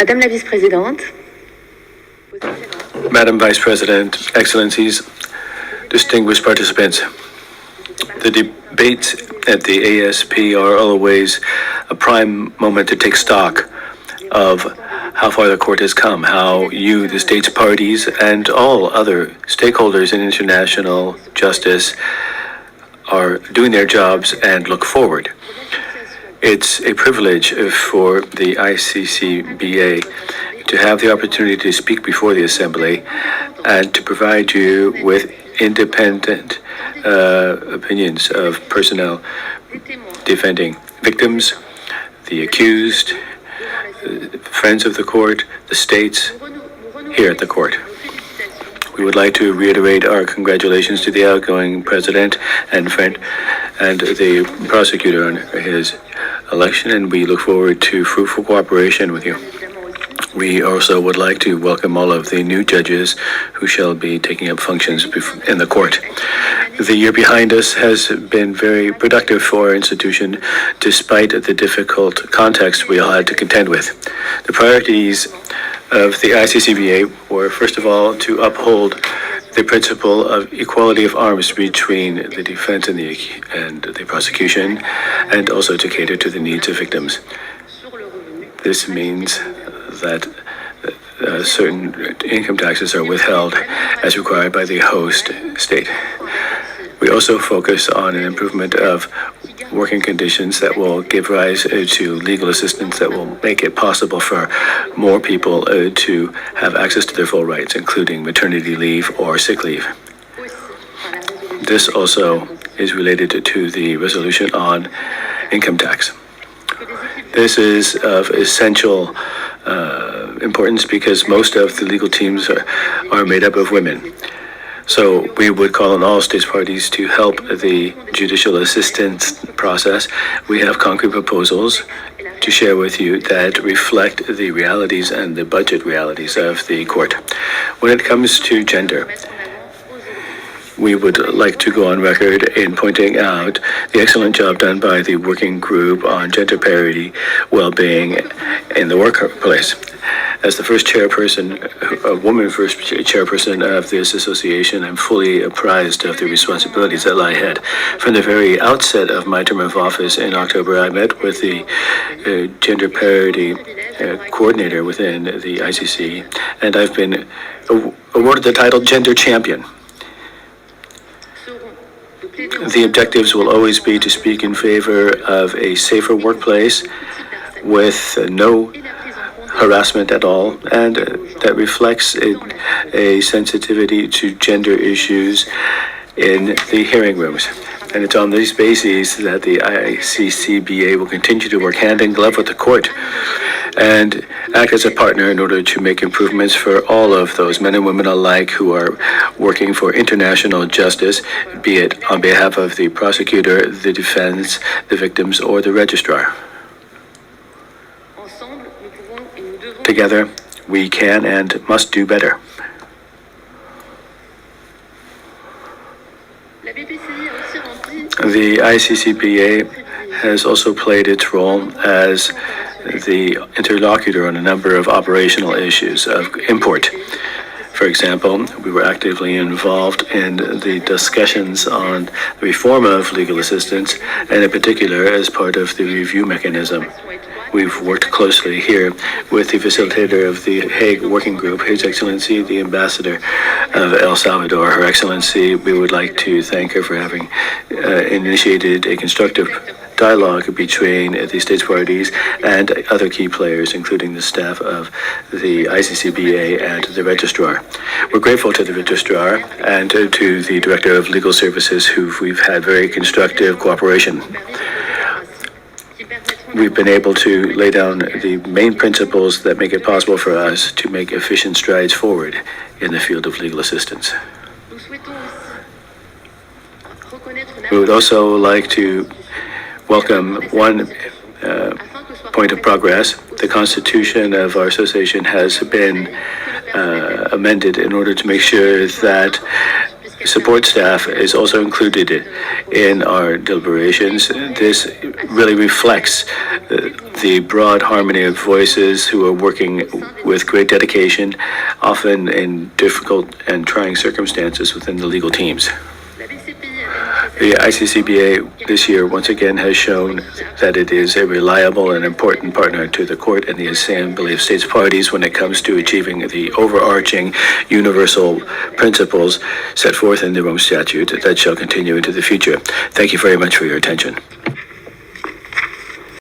Madame la Vice-Présidente, Madam Vice President, Excellencies, distinguished participants, the debates at the ASP are always a prime moment to take stock of how far the court has come, how you, the state's parties, and all other stakeholders in international justice are doing their jobs and look forward. It's a privilege for the ICCBA to have the opportunity to speak before the Assembly and to provide you with independent opinions of personnel defending victims, the accused, friends of the court, the states here at the court. We would like to reiterate our congratulations to the outgoing president and friend and the prosecutor on his election, and we look forward to fruitful cooperation with you. We also would like to welcome all of the new judges who shall be taking up functions in the court. The year behind us has been very productive for our institution, despite the difficult context we all had to contend with. The priorities of the ICCBA were, first of all, to uphold the principle of equality of arms between the defense and the prosecution, and also to cater to the needs of victims. This means that certain income taxes are withheld as required by the host state. We also focus on an improvement of working conditions that will give rise to legal assistance that will make it possible for more people to have access to their full rights, including maternity leave or sick leave. This also is related to the resolution on income tax. This is of essential importance because most of the legal teams are made up of women. So we would call on all states parties to help the judicial assistance process. We have concrete proposals to share with you that reflect the realities and the budget realities of the court. When it comes to gender, we would like to go on record in pointing out the excellent job done by the working group on gender parity well-being in the workplace. As the first chairperson, a woman first chairperson of this association, I'm fully apprised of the responsibilities that lie ahead. From the very outset of my term of office in October, I met with the gender parity coordinator within the ICC, and I've been awarded the title Gender Champion. The objectives will always be to speak in favor of a safer workplace with no harassment at all, and that reflects a sensitivity to gender issues in the hearing rooms. And it's on these bases that the ICCBA will continue to work hand in glove with the court and act as a partner in order to make improvements for all of those men and women alike who are working for international justice, be it on behalf of the prosecutor, the defense, the victims, or the registrar. Together, we can and must do better. The ICCBA has also played its role as the interlocutor on a number of operational issues of import. For example, we were actively involved in the discussions on the reform of legal assistance, and in particular as part of the review mechanism. We've worked closely here with the facilitator of the Hague Working Group, His Excellency, the Ambassador of El Salvador. Her Excellency, we would like to thank her for having initiated a constructive dialogue between the states parties and other key players, including the staff of the ICCBA and the registrar. We're grateful to the registrar and to the Director of Legal Services, who we've had very constructive cooperation. We've been able to lay down the main principles that make it possible for us to make efficient strides forward in the field of legal assistance. We would also like to welcome one point of progress. The constitution of our association has been amended in order to make sure that support staff is also included in our deliberations. This really reflects the broad harmony of voices who are working with great dedication, often in difficult and trying circumstances within the legal teams. The ICCBA this year once again has shown that it is a reliable and important partner to the Court and the Assembly of States Parties when it comes to achieving the overarching universal principles set forth in the Rome Statute that shall continue into the future. Thank you very much for your attention.